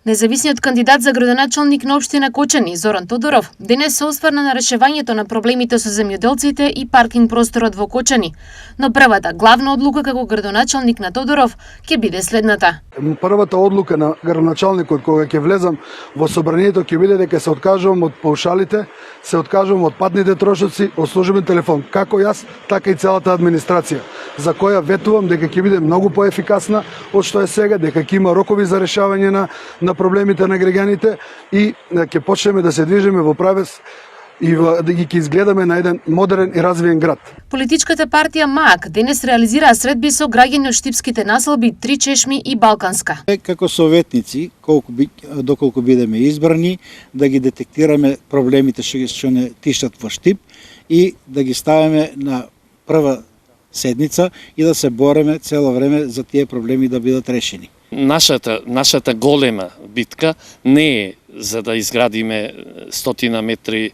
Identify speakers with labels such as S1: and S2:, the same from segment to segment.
S1: Независниот кандидат за градоначалник на општина Кочани, Зоран Тодоров, денес се осврна на решавањето на проблемите со земјоделците и паркинг просторот во Кочани. Но првата главна одлука како градоначалник на Тодоров ќе биде следната.
S2: Првата одлука на градоначалникот кога ќе влезам во собранието ќе биде дека се откажувам од паушалите, се откажувам од патните трошоци, од службен телефон, како јас, така и целата администрација, за која ветувам дека ќе биде многу поефикасна од што е сега, дека ќе има рокови за решавање на проблемите на граѓаните и ќе почнеме да се движиме во правец и да ги изгледаме на еден модерен и развиен град.
S1: Политичката партија МААК денес реализираа средби со граѓани од штипските населби Три Чешми и Балканска.
S3: Како советници, доколку бидеме избрани, да ги детектираме проблемите што не тиштат во Штип и да ги ставиме на прва седница и да се бореме цело време за тие проблеми да бидат решени.
S4: Нашата голема битка не е за да изградиме 100 метри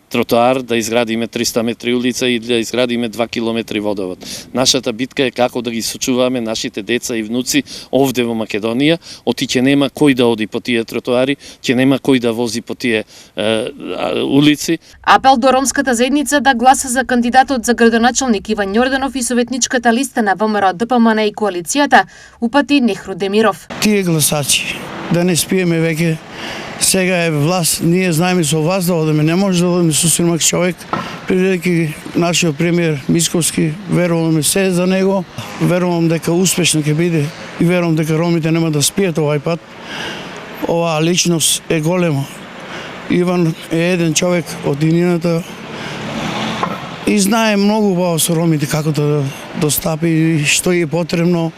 S4: тротоар, да изградиме 300 метри улица и да изградиме 2 километри водовод. Нашата битка е како да ги сочуваме нашите деца и внуци овде во Македонија, оти ќе нема кој да оди по тие тротоари, ќе нема кој да вози по тие улици.
S1: Апел до ромската заедница да гласа за кандидатот за градоначалник Иван Јорданов и советничката листа на ВМРО, ДПМН и коалицијата упати Нехру Демиров.
S5: Тие гласачи, да не спиеме веќе, сега е власт, ние знаеме со вас да одеме, не може да одеме со сирмак човек, предвидејќи нашиот премиер Мицковски, веруваме се за него, верувам дека успешно ќе биде и верувам дека ромите нема да спијат овај пат. Оваа личност е голема. Иван е еден човек од иднината и знае многу убаво со ромите како да достапи и што е потребно